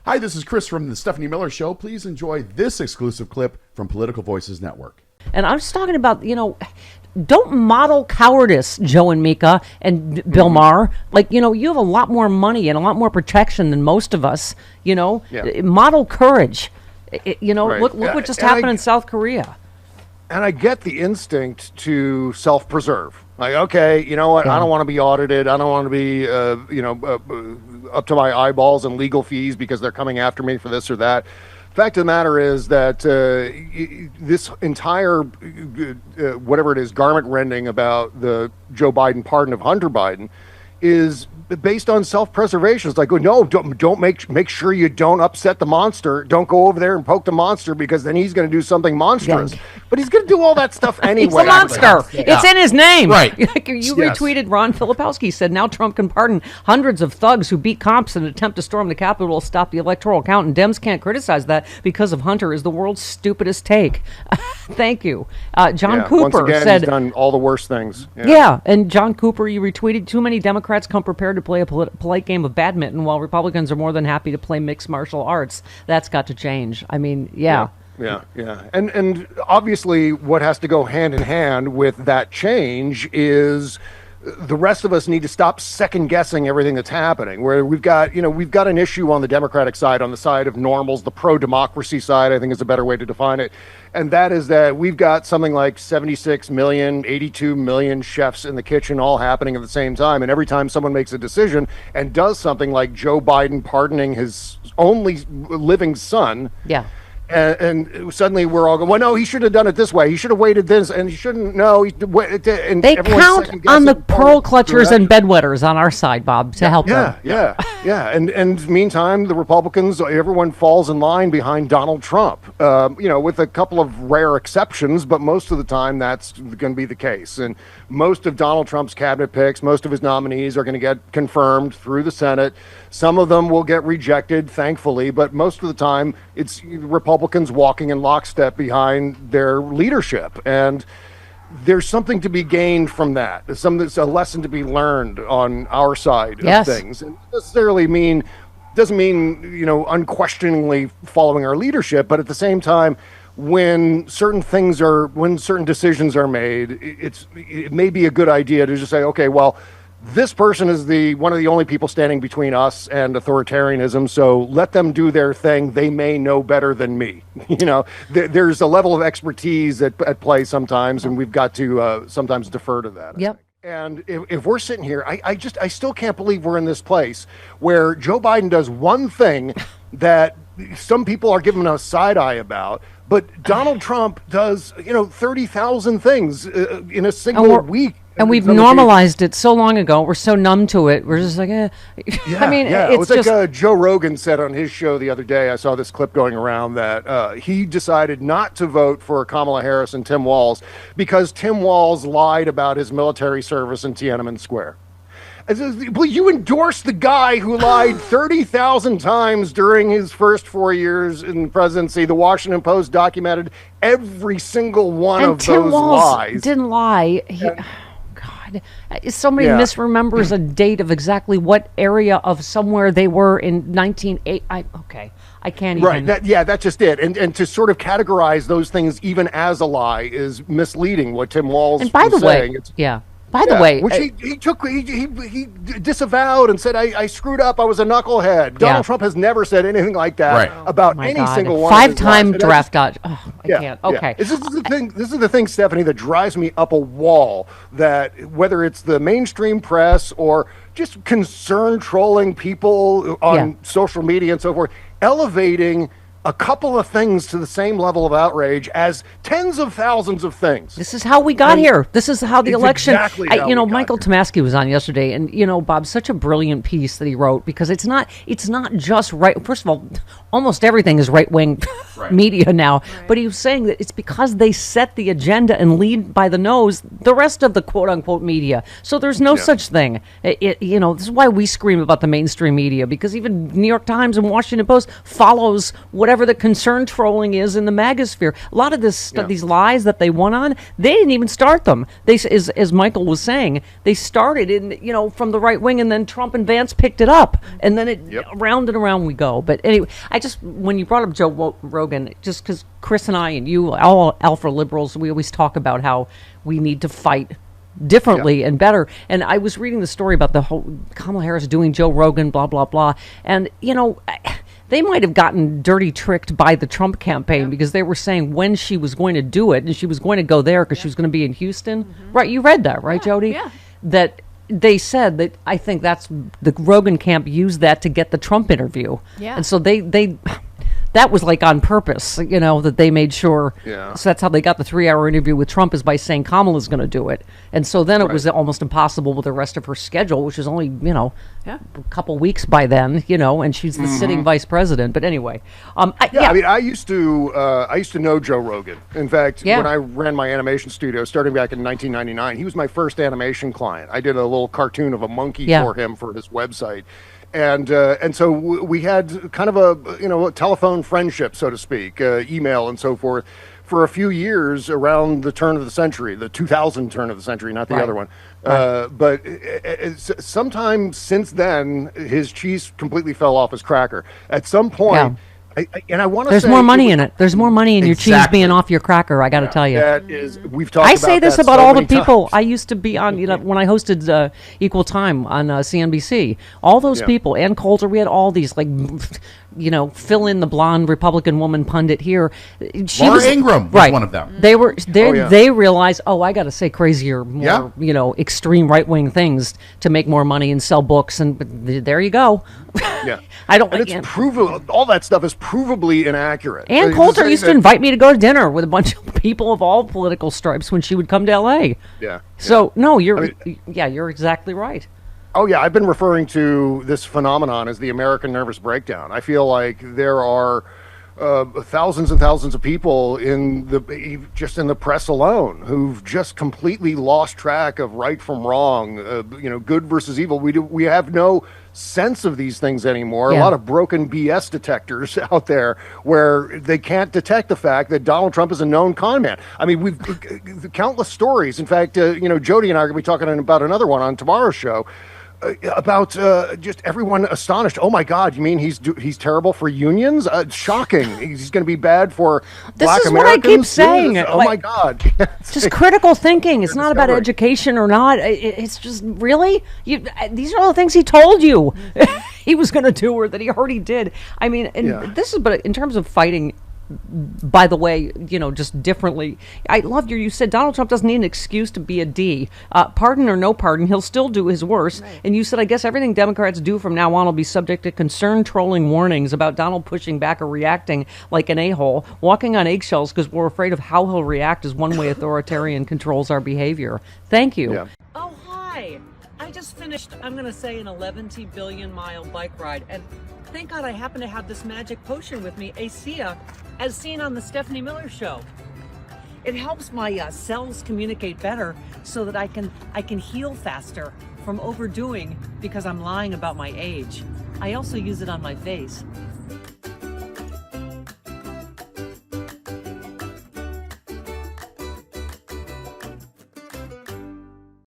Hi, this is Chris from the Stephanie Miller Show. Please enjoy this exclusive clip from Political Voices Network. And I was talking about, don't model cowardice, Joe and Mika and Bill Maher. Like, you have a lot more money and a lot more protection than most of us, Model courage. Right. Look what just happened in South Korea. And I get the instinct to self-preserve. Like, okay, you know what? Yeah. I don't want to be audited. I don't want to be, up to my eyeballs in legal fees because they're coming after me for this or that. Fact of the matter is that this entire, whatever it is, garment rending about the Joe Biden pardon of Hunter Biden is based on self-preservation. It's like, no, don't make sure you don't upset the monster. Don't go over there and poke the monster because then he's going to do something monstrous. Yeah. But he's going to do all that stuff anyway. He's a monster. It's in his name. Right. You retweeted Ron Filipowski said, now Trump can pardon hundreds of thugs who beat cops in an attempt to storm the Capitol to stop the electoral count, and Dems can't criticize that because of Hunter is the world's stupidest take. Thank you. John Cooper once again, said, he's done all the worst things. Yeah, and John Cooper, you retweeted, too many Democrats come prepared to play a polite game of badminton while Republicans are more than happy to play mixed martial arts. That's got to change. I mean, yeah. And obviously what has to go hand in hand with that change is the rest of us need to stop second guessing everything that's happening, where we've got an issue on the Democratic side, on the side of normals, the pro-democracy side, I think is a better way to define it. And that is that we've got something like 76 million, 82 million chefs in the kitchen all happening at the same time. And every time someone makes a decision and does something like Joe Biden pardoning his only living son, and suddenly we're all going, well, no, he should have done it this way. He should have waited this, and he shouldn't. No, and they count on the pearl clutchers and bedwetters on our side, Bob, to help them. Yeah. And meantime, the Republicans, everyone falls in line behind Donald Trump. With a couple of rare exceptions, but most of the time that's going to be the case. And most of Donald Trump's cabinet picks, most of his nominees are going to get confirmed through the Senate. Some of them will get rejected, thankfully, but most of the time it's Republicans walking in lockstep behind their leadership. And there's something to be gained from that. There's a lesson to be learned on our side of things. And it doesn't mean, unquestioningly following our leadership, but at the same time, when certain decisions are made, it may be a good idea to just say, okay, well, this person is one of the only people standing between us and authoritarianism, so let them do their thing. They may know better than me. There's a level of expertise at play sometimes, and we've got to sometimes defer to that. Yep. And if we're sitting here, I still can't believe we're in this place where Joe Biden does one thing that some people are giving us side eye about, but Donald Trump does, 30,000 things in a single week. And we've normalized it so long ago. We're so numb to it. We're just like, It's like Joe Rogan said on his show the other day. I saw this clip going around that he decided not to vote for Kamala Harris and Tim Walz because Tim Walz lied about his military service in Tiananmen Square. Well, you endorsed the guy who lied 30,000 times during his first 4 years in presidency. The Washington Post documented every single one of those lies. Didn't lie. Somebody misremembers a date of exactly what area of somewhere they were in 1980. I can't even. Right. That's just it. And to sort of categorize those things even as a lie is misleading. What Tim Walz was saying. By the way, which he disavowed and said, I screwed up. I was a knucklehead. Donald Trump has never said anything like that about any single one. Five-time draft dodge. Oh, I can't. Okay. This is the thing, Stephanie, that drives me up a wall. That whether it's the mainstream press or just concerned trolling people on social media and so forth, elevating a couple of things to the same level of outrage as tens of thousands of things. This is how we got here. This is how the election. Exactly Michael Tomasky was on yesterday, and Bob, such a brilliant piece that he wrote because it's not just right. First of all, almost everything is right wing media now. But he was saying that it's because they set the agenda and lead by the nose the rest of the quote unquote media. So there's no such thing. This is why we scream about the mainstream media, because even New York Times and Washington Post follows whatever the concern trolling is in the magosphere. A lot of this these lies that they won on, they didn't even start them. They, as Michael was saying, they started in from the right wing, and then Trump and Vance picked it up, and then round and around we go. But anyway, when you brought up Joe Rogan, just because Chris and I and you, all alpha liberals, we always talk about how we need to fight differently and better. And I was reading the story about the whole Kamala Harris doing Joe Rogan, blah, blah, blah. And, they might have gotten dirty tricked by the Trump campaign because they were saying when she was going to do it, and she was going to go there because she was going to be in Houston. Right, you read that, right, Jody? Yeah. That they said that, I think that's the Rogan camp used that to get the Trump interview. Yeah. And so they that was like on purpose, that they made sure. Yeah. So that's how they got the 3-hour interview with Trump, is by saying Kamala's going to do it. And so then it was almost impossible with the rest of her schedule, which is only, a couple weeks by then, and she's the sitting vice president. But anyway. I used to know Joe Rogan. In fact, when I ran my animation studio starting back in 1999, he was my first animation client. I did a little cartoon of a monkey for him for his website. And so we had kind of a telephone friendship, so to speak, email and so forth, for a few years around the turn of the century, the 2000 turn of the century, not the other one. But sometime since then, his cheese completely fell off his cracker. At some point. I want to say there's more money in it. There's more money in your cheese being off your cracker. I got to tell you. That is, we've talked. I say this about all the people I used to be on. When I hosted Equal Time on CNBC, all those people, Ann Coulter, we had all these fill in the blonde Republican woman pundit here. Laura Ingraham was one of them. They realized, I got to say crazier, more extreme right wing things to make more money and sell books, and there you go. Yeah, it's proven. All that stuff is provably inaccurate. Ann Coulter used to invite me to go to dinner with a bunch of people of all political stripes when she would come to L.A. Yeah. So no, you're exactly right. Oh, yeah, I've been referring to this phenomenon as the American nervous breakdown. I feel like there are thousands and thousands of people in the press alone who've just completely lost track of right from wrong, good versus evil. We have no sense of these things anymore. A lot of broken BS detectors out there where they can't detect the fact that Donald Trump is a known con man. I mean, we've countless stories. In fact, Jody and I are going to be talking about another one on tomorrow's show. About just everyone astonished. Oh my God! You mean he's terrible for unions? Shocking! He's going to be bad for Black Americans. This is what I keep saying. Oh my God! Just critical thinking. It's not about education or not. It's just really these are all the things he told you he was going to do, or that he already did. I mean, but in terms of fighting. By the way, just differently. I loved you said Donald Trump doesn't need an excuse to be a D. Pardon or no pardon, he'll still do his worst. Right. And you said, I guess everything Democrats do from now on will be subject to concerned trolling warnings about Donald pushing back or reacting like an a-hole, walking on eggshells because we're afraid of how he'll react as one way authoritarian controls our behavior. Thank you. Yeah. Oh, hi. I just finished, I'm going to say, an 11 billion mile bike ride. And thank God I happen to have this magic potion with me, ASEA, as seen on the Stephanie Miller Show. It helps my cells communicate better so that I can heal faster from overdoing because I'm lying about my age. I also use it on my face.